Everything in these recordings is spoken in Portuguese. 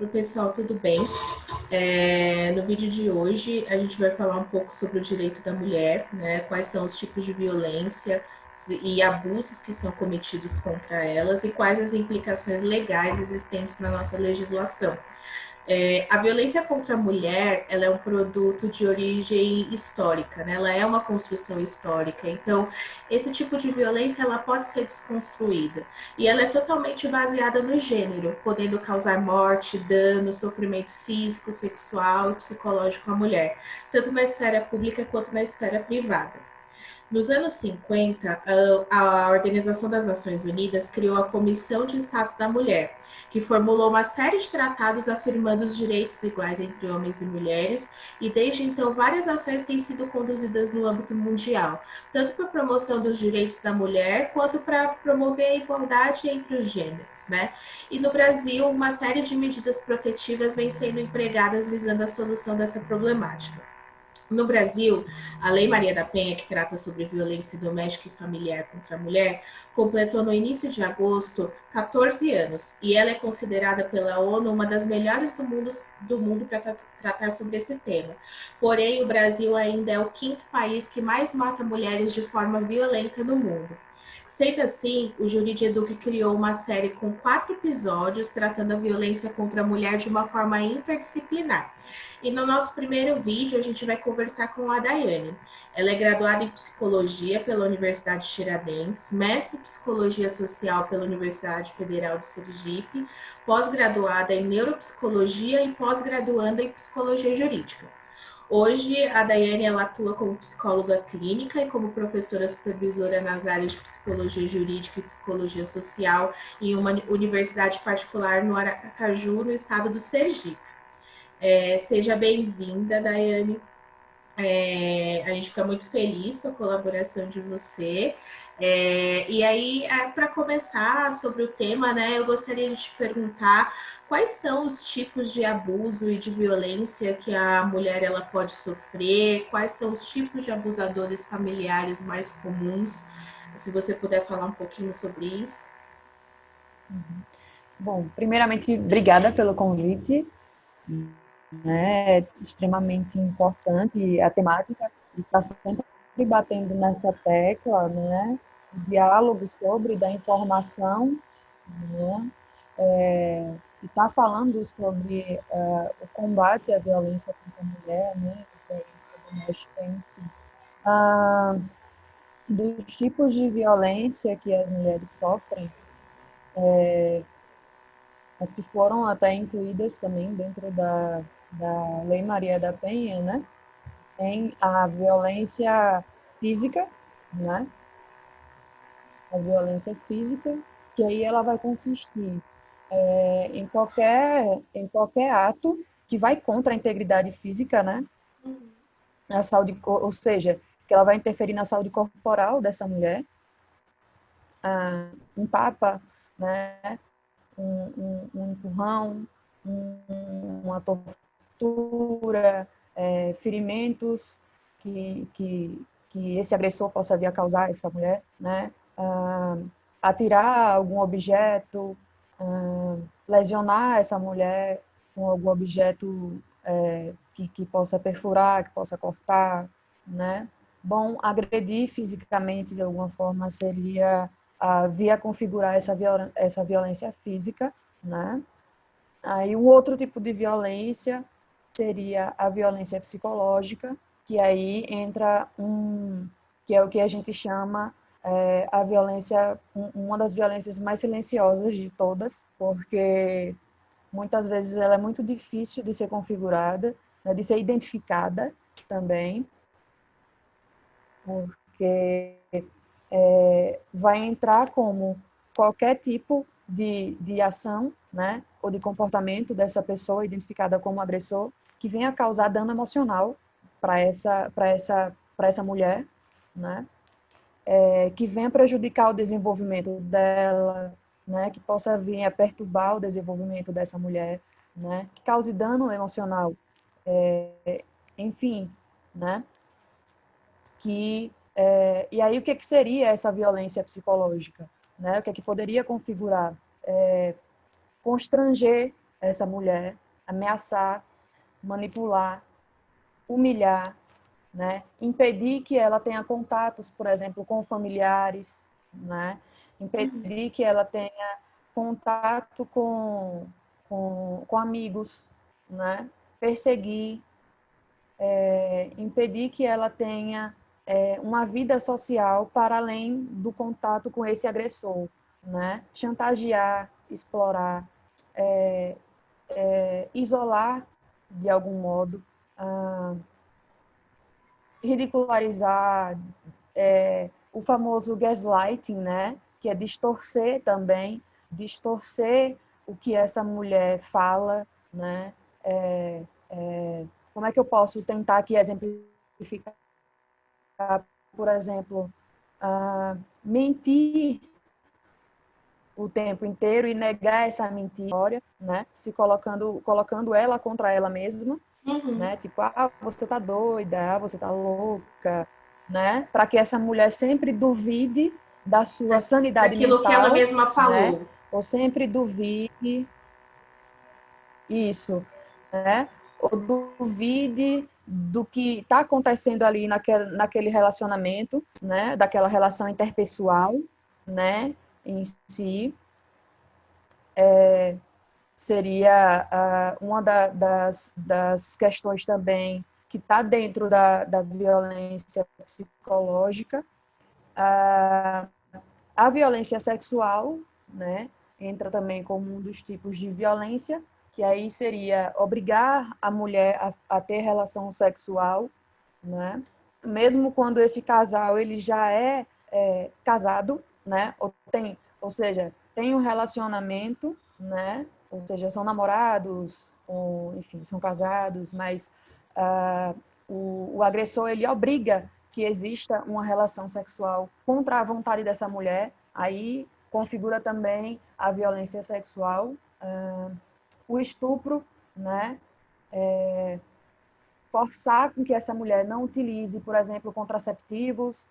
Oi, pessoal, tudo bem? No vídeo de hoje, a gente vai falar um pouco sobre o direito da mulher, né? Quais são os tipos de violência e abusos que são cometidos contra elas e quais as implicações legais existentes na nossa legislação. A violência contra a mulher, ela é um produto de origem histórica, né? Ela é uma construção histórica. Então, esse tipo de violência, ela pode ser desconstruída. E ela é totalmente baseada no gênero, podendo causar morte, dano, sofrimento físico, sexual e psicológico à mulher, tanto na esfera pública quanto na esfera privada. Nos anos 50, a Organização das Nações Unidas criou a Comissão de Status da Mulher, que formulou uma série de tratados afirmando os direitos iguais entre homens e mulheres, e desde então várias ações têm sido conduzidas no âmbito mundial, tanto para a promoção dos direitos da mulher, quanto para promover a igualdade entre os gêneros, né? E no Brasil, uma série de medidas protetivas vem sendo empregadas visando a solução dessa problemática. No Brasil, a Lei Maria da Penha, que trata sobre violência doméstica e familiar contra a mulher, completou no início de agosto 14 anos e ela é considerada pela ONU uma das melhores do mundo para tratar sobre esse tema. Porém, o Brasil ainda é o quinto país que mais mata mulheres de forma violenta no mundo. Sendo assim, o Júri de Eduque criou uma série com 4 episódios tratando a violência contra a mulher de uma forma interdisciplinar. E no nosso primeiro vídeo, a gente vai conversar com a Daiane. Ela é graduada em Psicologia pela Universidade de Tiradentes, mestre em Psicologia Social pela Universidade Federal de Sergipe, pós-graduada em Neuropsicologia e pós-graduanda em Psicologia Jurídica. Hoje, a Daiane ela atua como psicóloga clínica e como professora supervisora nas áreas de psicologia jurídica e psicologia social em uma universidade particular no Aracaju, no estado do Sergipe. Seja bem-vinda, Daiane. A gente fica muito feliz com a colaboração de você. E aí, para começar sobre o tema, né, eu gostaria de te perguntar quais são os tipos de abuso e de violência que a mulher ela pode sofrer, quais são os tipos de abusadores familiares mais comuns, se você puder falar um pouquinho sobre isso. Bom, primeiramente, obrigada pelo convite, né? É extremamente importante a temática e está sempre batendo nessa tecla, né? O diálogo sobre da informação, né? E está falando sobre o combate à violência contra a mulher, né? A violência doméstica em si. Dos tipos de violência que as mulheres sofrem, as que foram até incluídas também dentro da Lei Maria da Penha, né? Tem a violência física, né? A violência física, que aí ela vai consistir em qualquer ato que vai contra a integridade física, né? A saúde, ou seja, que ela vai interferir na saúde corporal dessa mulher, um tapa, né? Um empurrão, uma tortura, ferimentos que esse agressor possa vir a causar a essa mulher, né? Atirar algum objeto, lesionar essa mulher com algum objeto que possa perfurar, que possa cortar, né? Bom, agredir fisicamente de alguma forma seria via configurar essa violência física, né? Aí um outro tipo de violência seria a violência psicológica, que aí entra que é o que a gente chama a violência, uma das violências mais silenciosas de todas, porque muitas vezes ela é muito difícil de ser configurada, né, de ser identificada também, porque vai entrar como qualquer tipo de ação, né, ou de comportamento dessa pessoa identificada como agressor que venha causar dano emocional para essa mulher, né, que venha prejudicar o desenvolvimento dela, né, que possa vir a perturbar o desenvolvimento dessa mulher, né, que cause dano emocional, enfim, né, e aí o que seria essa violência psicológica, né? O que poderia configurar? Constranger essa mulher, ameaçar, manipular, humilhar, né? Impedir que ela tenha contatos, por exemplo, com familiares, né? Impedir que ela tenha contato com amigos, né? Perseguir, impedir que ela tenha uma vida social para além do contato com esse agressor, né? Chantagear, explorar, isolar de algum modo, ridicularizar, o famoso gaslighting, né? Que é distorcer também, distorcer o que essa mulher fala, né? Como é que eu posso tentar aqui exemplificar? Por exemplo, mentir o tempo inteiro e negar essa mentira, né? Se colocando ela contra ela mesma, Uhum. né? Tipo, você tá doida, você tá louca, né? Para que essa mulher sempre duvide da sua sanidade Daquilo que ela mental, mesma né? falou. Ou sempre duvide isso, né? Ou duvide do que está acontecendo ali naquele relacionamento, né? Daquela relação interpessoal, né? Em si, seria uma das questões também que está dentro da violência psicológica. A violência sexual, né, entra também como um dos tipos de violência, que aí seria obrigar a mulher a ter relação sexual, né, mesmo quando esse casal ele já é casado, né, ou seja, tem um relacionamento, né, ou seja, são namorados, ou, enfim, são casados, mas o agressor ele obriga que exista uma relação sexual contra a vontade dessa mulher, aí configura também a violência sexual, o estupro, né? Forçar com que essa mulher não utilize, por exemplo, contraceptivos,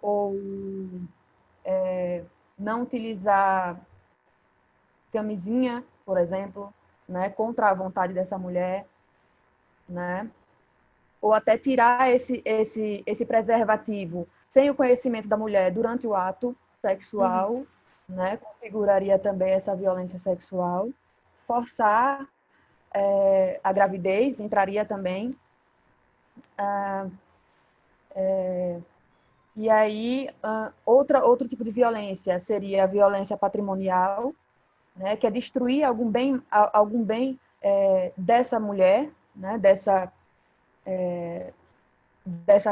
ou não utilizar camisinha, por exemplo, né? Contra a vontade dessa mulher, né? Ou até tirar esse preservativo sem o conhecimento da mulher durante o ato Uhum. sexual, né, configuraria também essa violência sexual. Forçar a gravidez entraria também. E aí, outro tipo de violência seria a violência patrimonial, né, que é destruir algum bem dessa mulher, né, dessa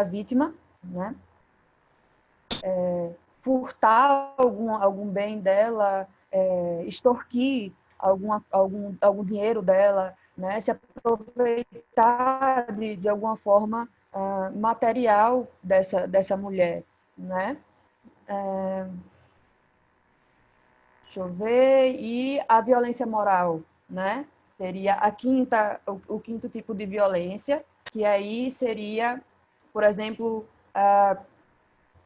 vítima, né, furtar algum bem dela, extorquir algum dinheiro dela, né? Se aproveitar de alguma forma material dessa mulher, né? Deixa eu ver. E a violência moral, né? Seria o quinto tipo de violência, que aí seria, por exemplo,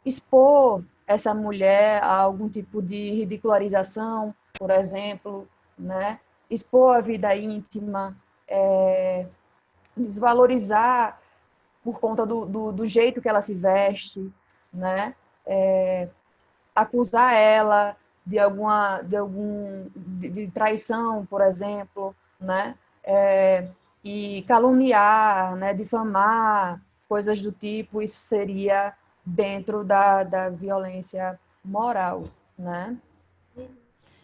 expor essa mulher a algum tipo de ridicularização, por exemplo, né? Expor a vida íntima, desvalorizar por conta do jeito que ela se veste, né? Acusar ela de traição, por exemplo, né? E caluniar, né? Difamar, coisas do tipo, isso seria dentro da violência moral, né?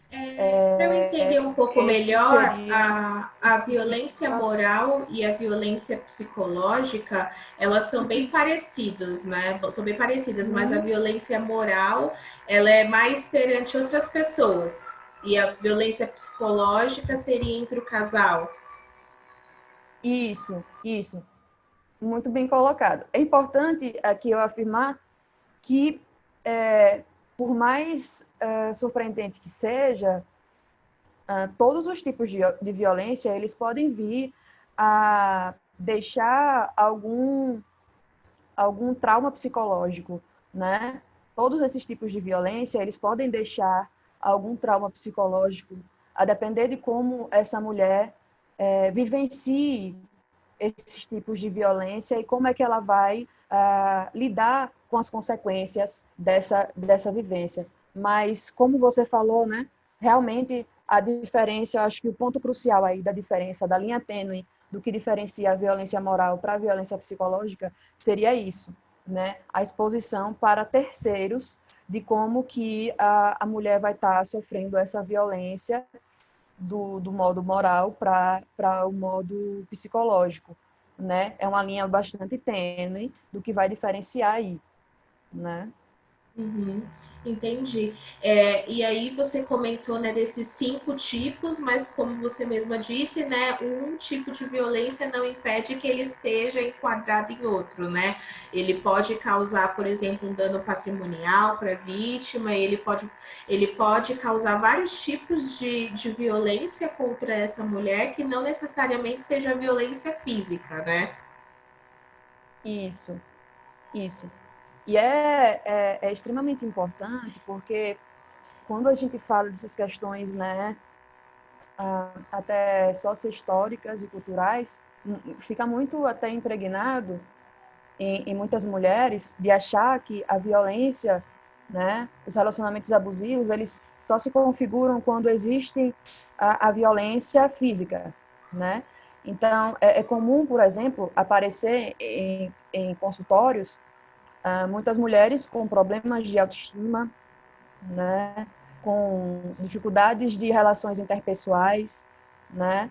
Para eu entender um pouco Esse melhor, seria a violência moral e a violência psicológica, elas são bem parecidas, né? São bem parecidas, mas a violência moral, ela é mais perante outras pessoas. E a violência psicológica seria entre o casal. isso, muito bem colocado. É importante aqui eu afirmar que, por mais surpreendente que seja, todos os tipos de violência, eles podem vir a deixar algum trauma psicológico, né? Todos esses tipos de violência, eles podem deixar algum trauma psicológico a depender de como essa mulher vivencie esses tipos de violência e como é que ela vai lidar com as consequências dessa vivência. Mas, como você falou, né, realmente a diferença, eu acho que o ponto crucial aí da diferença, da linha tênue do que diferencia a violência moral para a violência psicológica seria isso, né? A exposição para terceiros de como que a mulher vai estar sofrendo essa violência do modo moral para o modo psicológico, né? É uma linha bastante tênue do que vai diferenciar aí, né? Uhum, entendi. E aí você comentou, né, desses 5 tipos, mas como você mesma disse, né, um tipo de violência não impede que ele esteja enquadrado em outro, né? Ele pode causar, por exemplo, um dano patrimonial para a vítima, ele pode causar vários tipos de violência contra essa mulher que não necessariamente seja violência física, né? Isso, isso. E é extremamente importante porque quando a gente fala dessas questões, né, até sociohistóricas e culturais, fica muito até impregnado em muitas mulheres de achar que a violência, né, os relacionamentos abusivos, eles só se configuram quando existe a violência física, né? Então, é comum, por exemplo, aparecer em consultórios muitas mulheres com problemas de autoestima, né, com dificuldades de relações interpessoais, né,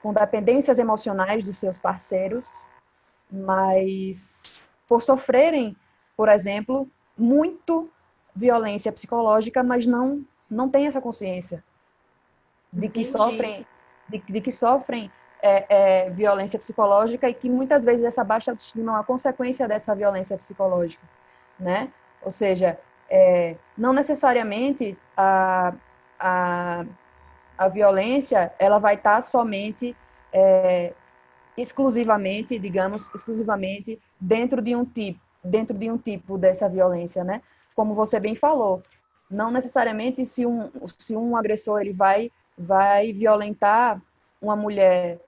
com dependências emocionais dos seus parceiros, mas por sofrerem, por exemplo, muito violência psicológica, mas não têm essa consciência de que Entendi. sofrem, de que sofrem violência psicológica e que muitas vezes essa baixa autoestima é uma consequência dessa violência psicológica, né? Ou seja, não necessariamente a, a violência ela vai estar somente exclusivamente, digamos, exclusivamente dentro de um tipo dessa violência, né? Como você bem falou, não necessariamente se um agressor ele vai violentar uma mulher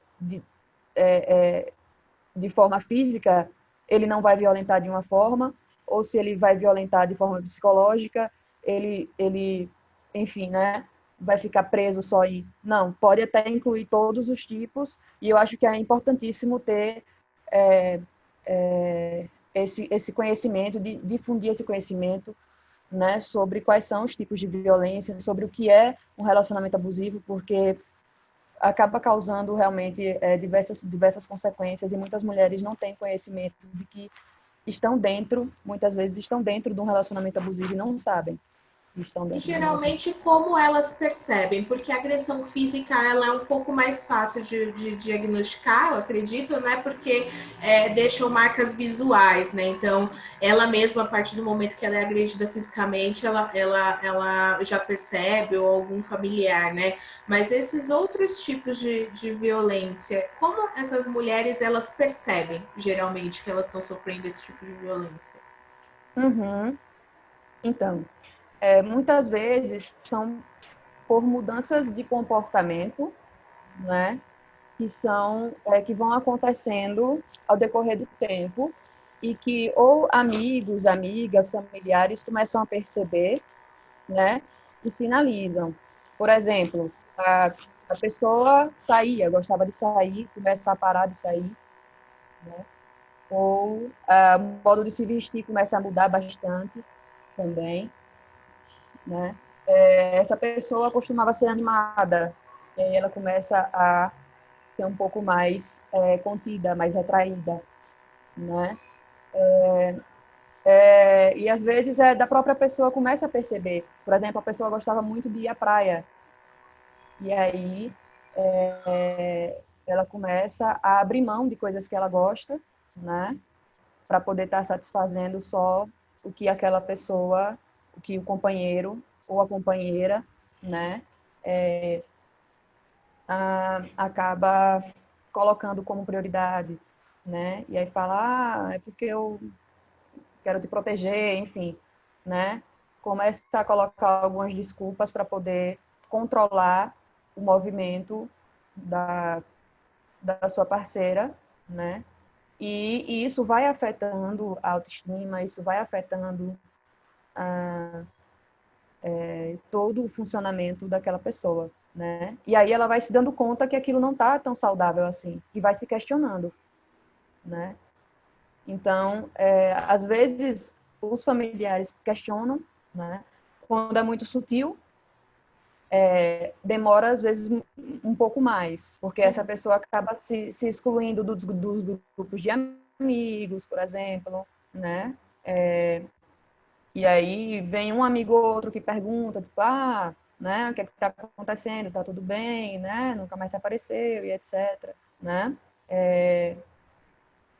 de forma física, ele não vai violentar de uma forma, ou se ele vai violentar de forma psicológica, ele enfim, né? Vai ficar preso só em. Não, pode até incluir todos os tipos, e eu acho que é importantíssimo ter é, esse conhecimento, de difundir esse conhecimento, né, sobre quais são os tipos de violência, sobre o que é um relacionamento abusivo, porque acaba causando realmente diversas consequências e muitas mulheres não têm conhecimento de que estão dentro, muitas vezes estão dentro de um relacionamento abusivo e não sabem que estão E dentro de um relacionamento. geralmente como elas percebem? Porque a agressão física ela é um pouco mais fácil de diagnosticar, eu acredito, né? Porque deixam marcas visuais, né? Então, ela mesma, a partir do momento que ela é agredida fisicamente, ela já percebe, ou algum familiar, né? Mas esses outros tipos de violência, como essas mulheres elas percebem, geralmente, que elas estão sofrendo esse tipo de violência? Uhum. Então, muitas vezes são por mudanças de comportamento, né, que vão acontecendo ao decorrer do tempo e que ou amigos, amigas, familiares começam a perceber, né, e sinalizam. Por exemplo, a pessoa saía, gostava de sair, começa a parar de sair, né, ou o modo de se vestir começa a mudar bastante também, né. Essa pessoa costumava ser animada, e aí ela começa a ser um pouco mais contida, mais retraída, né? E às vezes da própria pessoa começa a perceber. Por exemplo, a pessoa gostava muito de ir à praia, e aí ela começa a abrir mão de coisas que ela gosta, né? Para poder estar satisfazendo só o que aquela pessoa, o que o companheiro ou a companheira, né? Acaba colocando como prioridade, né? E aí fala, é porque eu quero te proteger, enfim, né? Começa a colocar algumas desculpas para poder controlar o movimento da sua parceira, né? E isso vai afetando a autoestima, isso vai afetando todo o funcionamento daquela pessoa, né? E aí ela vai se dando conta que aquilo não está tão saudável assim, e vai se questionando, né? Então, às vezes, os familiares questionam, né? Quando é muito sutil, demora, às vezes, um pouco mais, porque essa pessoa acaba se excluindo dos grupos de amigos, por exemplo, né? E aí vem um amigo ou outro que pergunta, tipo, né, o que é que está acontecendo? Tá tudo bem, né? Nunca mais se apareceu e etc, né?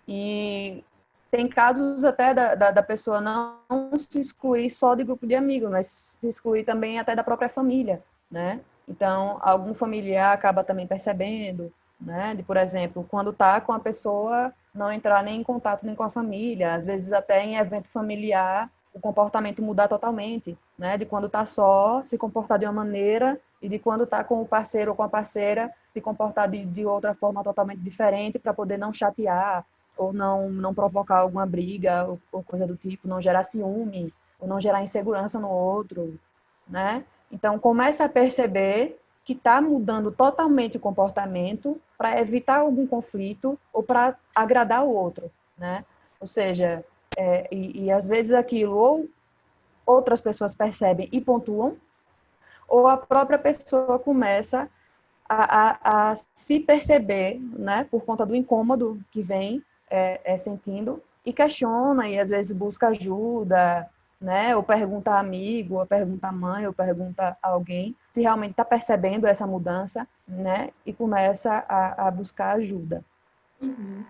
E tem casos até da pessoa não se excluir só de grupo de amigos, mas se excluir também até da própria família, né? Então, algum familiar acaba também percebendo, né? De, por exemplo, quando está com a pessoa, não entrar nem em contato nem com a família, às vezes até em evento familiar, o comportamento mudar totalmente, né? De quando está só, se comportar de uma maneira, e de quando está com o parceiro ou com a parceira, se comportar de outra forma totalmente diferente para poder não chatear, ou não provocar alguma briga, ou coisa do tipo, não gerar ciúme, ou não gerar insegurança no outro, né? Então, começa a perceber que está mudando totalmente o comportamento para evitar algum conflito ou para agradar o outro, né? Ou seja, e às vezes aquilo ou outras pessoas percebem e pontuam, ou a própria pessoa começa a se perceber, né, por conta do incômodo que vem sentindo, e questiona, e às vezes busca ajuda, né, ou pergunta a amigo, ou pergunta a mãe, ou pergunta a alguém, se realmente está percebendo essa mudança, né, e começa a buscar ajuda. Uhum.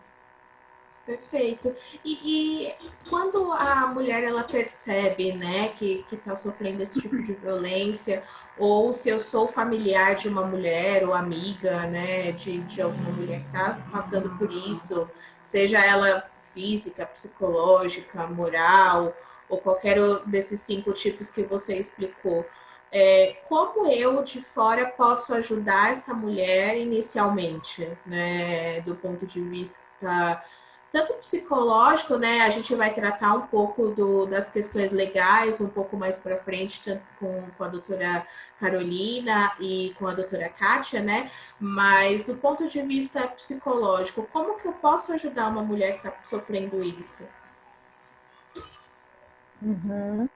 Perfeito. E quando a mulher ela percebe, né, que está sofrendo esse tipo de violência, ou se eu sou familiar de uma mulher ou amiga, né, de alguma mulher que está passando por isso, seja ela física, psicológica, moral, ou qualquer desses 5 tipos que você explicou, como eu de fora posso ajudar essa mulher inicialmente, né, do ponto de vista tanto psicológico, né? A gente vai tratar um pouco das questões legais um pouco mais para frente, tanto com a doutora Carolina e com a doutora Kátia, né? Mas do ponto de vista psicológico, como que eu posso ajudar uma mulher que está sofrendo isso? Uhum.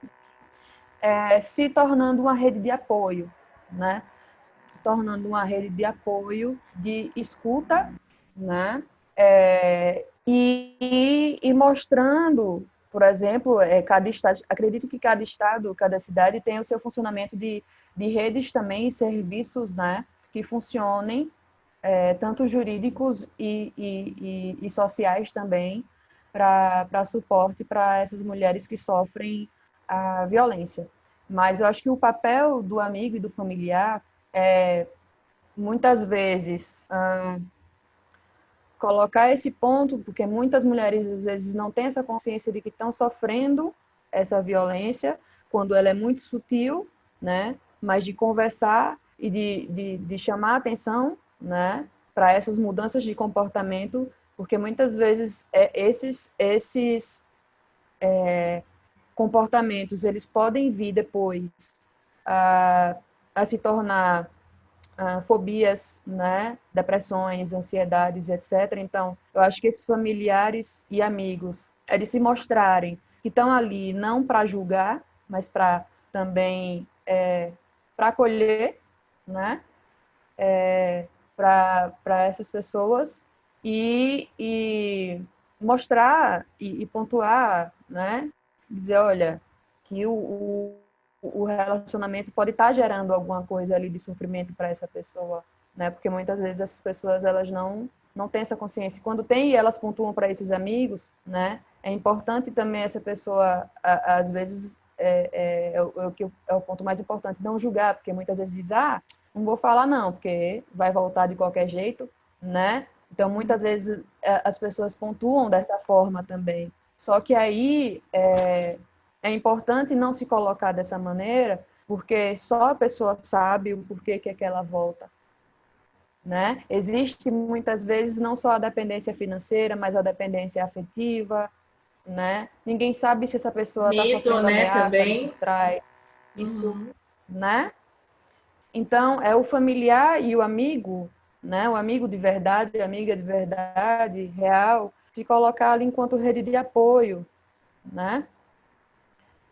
Se tornando uma rede de apoio, né? Se tornando uma rede de apoio, de escuta, né? E mostrando, por exemplo, cada estado, acredito que cada estado, cada cidade tem o seu funcionamento de redes também, serviços, né? Que funcionem, tanto jurídicos e sociais também, para suporte para essas mulheres que sofrem a violência. Mas eu acho que o papel do amigo e do familiar é, muitas vezes, colocar esse ponto, porque muitas mulheres às vezes não têm essa consciência de que estão sofrendo essa violência, quando ela é muito sutil, né? Mas de conversar e de chamar a atenção, né? Para essas mudanças de comportamento, porque muitas vezes esses comportamentos eles podem vir depois a se tornar fobias, né, depressões, ansiedades, etc. Então, eu acho que esses familiares e amigos, eles se mostrarem que estão ali não para julgar, mas para também para acolher, né, para essas pessoas e mostrar e pontuar, né, dizer, olha, que o relacionamento pode estar gerando alguma coisa ali de sofrimento para essa pessoa, né? Porque muitas vezes essas pessoas elas não têm essa consciência. Quando tem e elas pontuam para esses amigos, né? É importante também essa pessoa, às vezes é o ponto mais importante, não julgar, porque muitas vezes diz, não vou falar não, porque vai voltar de qualquer jeito, né? Então muitas vezes as pessoas pontuam dessa forma também. Só que aí é importante não se colocar dessa maneira, porque só a pessoa sabe o porquê que é que ela volta, né? Existe muitas vezes não só a dependência financeira, mas a dependência afetiva, né? Ninguém sabe se essa pessoa está Medo, sofrendo né, ameaça ali por também. trás. Isso, Uhum. né? Então, é o familiar e o amigo, né? O amigo de verdade, a amiga de verdade, real, se colocar ali enquanto rede de apoio, né?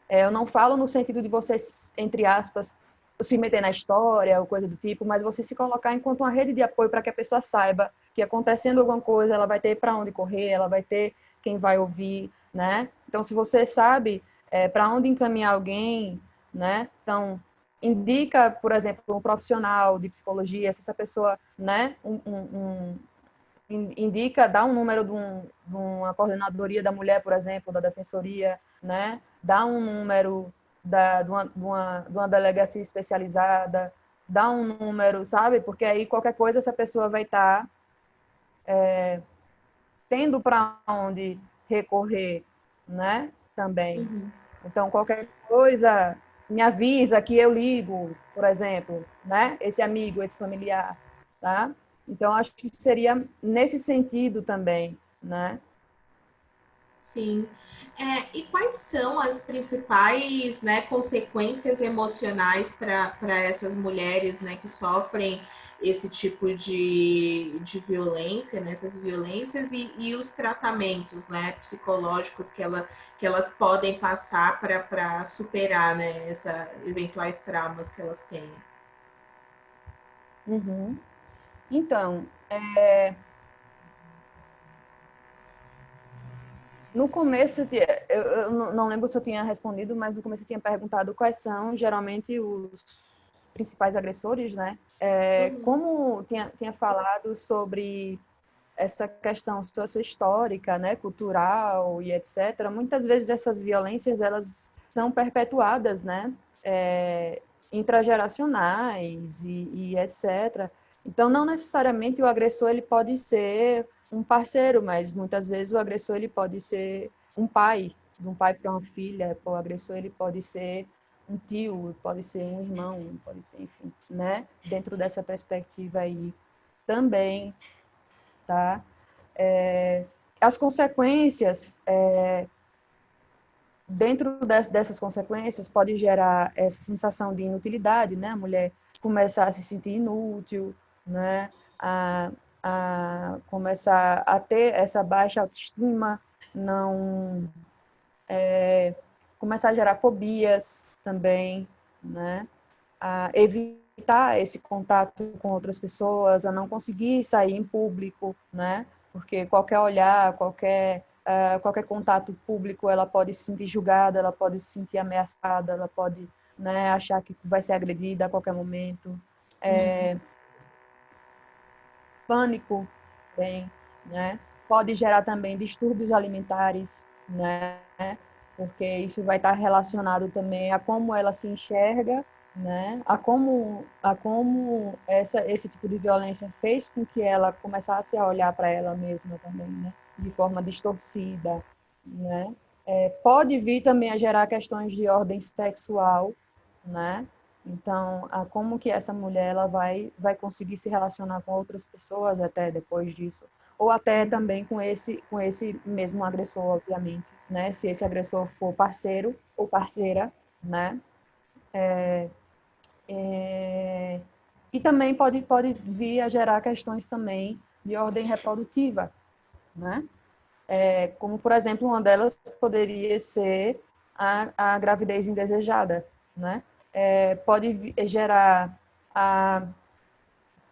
Eu não falo no sentido de você, entre aspas, se meter na história ou coisa do tipo, mas você se colocar enquanto uma rede de apoio para que a pessoa saiba que acontecendo alguma coisa, ela vai ter para onde correr, ela vai ter quem vai ouvir, né? Então, se você sabe para onde encaminhar alguém, né? Então, indica, por exemplo, um profissional de psicologia, se essa pessoa, né? Indica, dá um número de uma coordenadoria da mulher, por exemplo, da defensoria, né? Dá um número de uma delegacia especializada, dá um número, sabe? Porque aí qualquer coisa essa pessoa vai estar tendo para onde recorrer, né? Também. Uhum. Então, qualquer coisa, me avisa que eu ligo, por exemplo, né? Esse amigo, esse familiar, tá? Então, acho que seria nesse sentido também, né? Sim. E quais são as principais, né, consequências emocionais para essas mulheres, né, que sofrem esse tipo de violência, né, essas violências e os tratamentos, né, psicológicos que elas podem passar para superar, né, essa eventuais traumas que elas têm? Uhum. Então, no começo, eu não lembro se eu tinha respondido, mas no começo eu tinha perguntado quais são geralmente os principais agressores, né? Uhum. Como tinha falado sobre essa questão histórica, né, cultural e etc. Muitas vezes essas violências elas são perpetuadas, né, intrageracionais e etc. Então não necessariamente o agressor ele pode ser um parceiro, mas muitas vezes o agressor ele pode ser um pai, de um pai para uma filha, o agressor ele pode ser um tio, pode ser um irmão, pode ser, enfim, né? Dentro dessa perspectiva aí também, tá? As consequências, dentro dessas consequências, pode gerar essa sensação de inutilidade, né? A mulher começar a se sentir inútil, né? A, a começar a ter essa baixa autoestima, não começar a gerar fobias também, né? A evitar esse contato com outras pessoas, a não conseguir sair em público, né? Porque qualquer olhar, qualquer contato público, ela pode se sentir julgada, ela pode se sentir ameaçada, ela pode, né, achar que vai ser agredida a qualquer momento. Pânico, bem, né? Pode gerar também distúrbios alimentares, né? Porque isso vai estar relacionado também a como ela se enxerga, né? A como esse tipo de violência fez com que ela começasse a olhar para ela mesma também, né? De forma distorcida, né? Pode vir também a gerar questões de ordem sexual, né? Então, como que essa mulher ela vai conseguir se relacionar com outras pessoas até depois disso, ou até também com esse mesmo agressor, obviamente, né? Se esse agressor for parceiro ou parceira, né? E também pode vir a gerar questões também de ordem reprodutiva, né? Como, por exemplo, uma delas poderia ser a gravidez indesejada, né? Pode gerar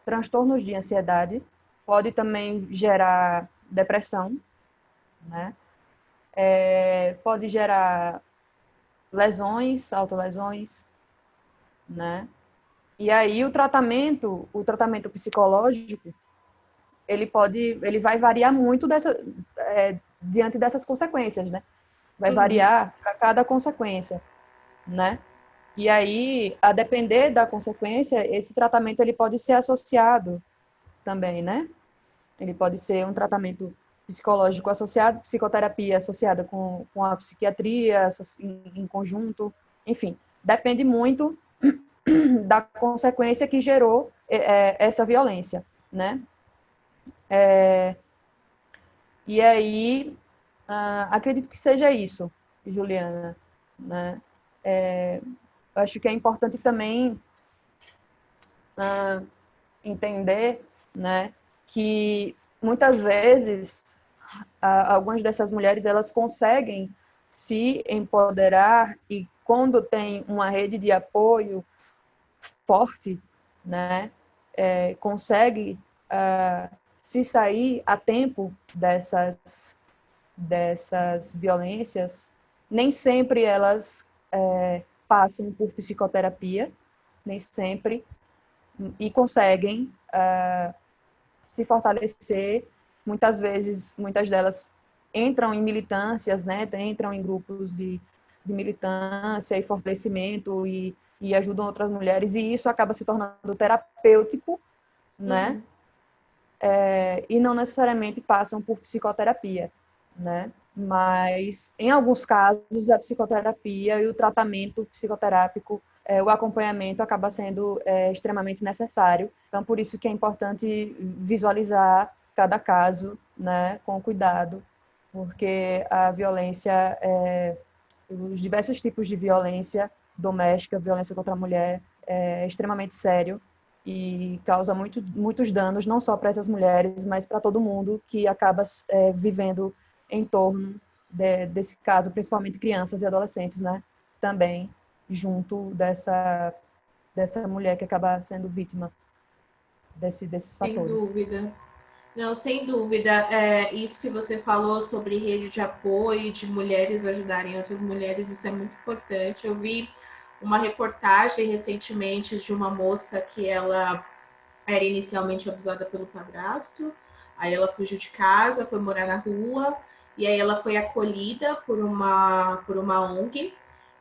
transtornos de ansiedade, pode também gerar depressão, né? Pode gerar lesões, autolesões, né? E aí o tratamento psicológico, ele vai variar muito diante dessas consequências, né? Vai Uhum. variar para cada consequência, né? E aí, a depender da consequência, esse tratamento ele pode ser associado também, né? Ele pode ser um tratamento psicológico associado, psicoterapia associada com a psiquiatria em conjunto, enfim, depende muito da consequência que gerou essa violência, né? E aí, acredito que seja isso, Juliana, né? Acho que é importante também entender, né, que muitas vezes algumas dessas mulheres elas conseguem se empoderar e quando tem uma rede de apoio forte, né, consegue se sair a tempo dessas violências. Nem sempre elas passam por psicoterapia, nem sempre, e conseguem se fortalecer. Muitas delas entram em militâncias, né? Entram em grupos de militância e fortalecimento e ajudam outras mulheres, e isso acaba se tornando terapêutico, né? E não necessariamente passam por psicoterapia, né? Mas, em alguns casos, a psicoterapia e o tratamento psicoterápico, o acompanhamento acaba sendo extremamente necessário. Então, por isso que é importante visualizar cada caso, né, com cuidado, porque a violência, os diversos tipos de violência doméstica, violência contra a mulher, é extremamente sério e causa muitos danos, não só para essas mulheres, mas para todo mundo que acaba vivendo em torno desse caso, principalmente crianças e adolescentes, né? Também junto dessa mulher que acaba sendo vítima desses Sem fatores. dúvida. Não, sem dúvida. Isso que você falou sobre rede de apoio, de mulheres ajudarem outras mulheres, isso é muito importante. Eu vi uma reportagem recentemente de uma moça que ela era inicialmente abusada pelo padrasto, aí ela fugiu de casa, foi morar na rua, e aí ela foi acolhida por uma ONG,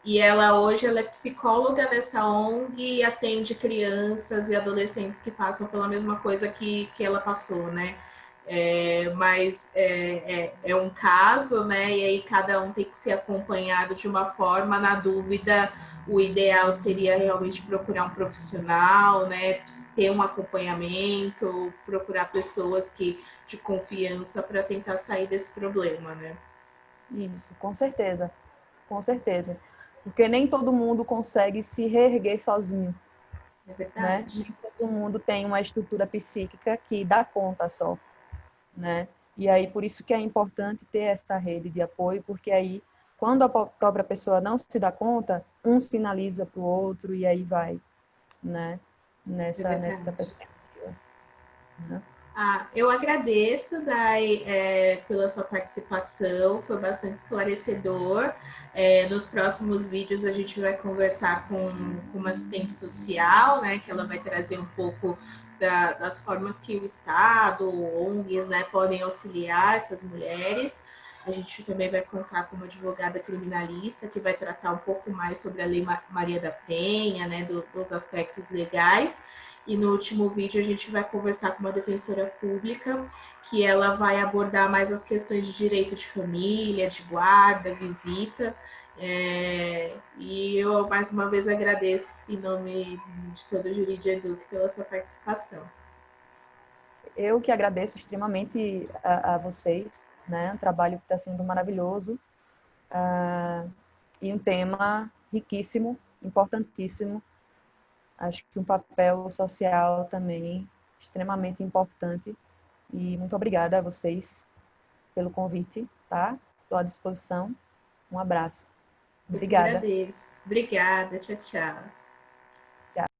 e ela é psicóloga nessa ONG e atende crianças e adolescentes que passam pela mesma coisa que ela passou, né? Mas é um caso, né? E aí cada um tem que ser acompanhado de uma forma. Na dúvida, o ideal seria realmente procurar um profissional, né? Ter um acompanhamento, procurar pessoas de confiança para tentar sair desse problema, né? Isso, com certeza, com certeza. Porque nem todo mundo consegue se reerguer sozinho, É né? verdade. Nem todo mundo tem uma estrutura psíquica que dá conta só, né? E aí, por isso que é importante ter essa rede de apoio, porque aí, quando a própria pessoa não se dá conta, um sinaliza para o outro e aí vai, né? É Nessa verdade. perspectiva, né? Eu agradeço, Dai, pela sua participação, foi bastante esclarecedor. Nos próximos vídeos a gente vai conversar com uma assistente social, né, que ela vai trazer um pouco das formas que o Estado, ONGs, né, podem auxiliar essas mulheres. A gente também vai contar com uma advogada criminalista que vai tratar um pouco mais sobre a Lei Maria da Penha, né, dos aspectos legais. E no último vídeo a gente vai conversar com uma defensora pública, que ela vai abordar mais as questões de direito de família, de guarda, visita. E eu mais uma vez agradeço em nome de todo o Juri de Eduque pela sua participação. Eu que agradeço extremamente a vocês, né? Um trabalho que está sendo maravilhoso e um tema riquíssimo, importantíssimo. Acho que um papel social também extremamente importante. E muito obrigada a vocês pelo convite, tá? Estou à disposição. Um abraço. Eu que Obrigada. agradeço. Obrigada. Tchau, tchau.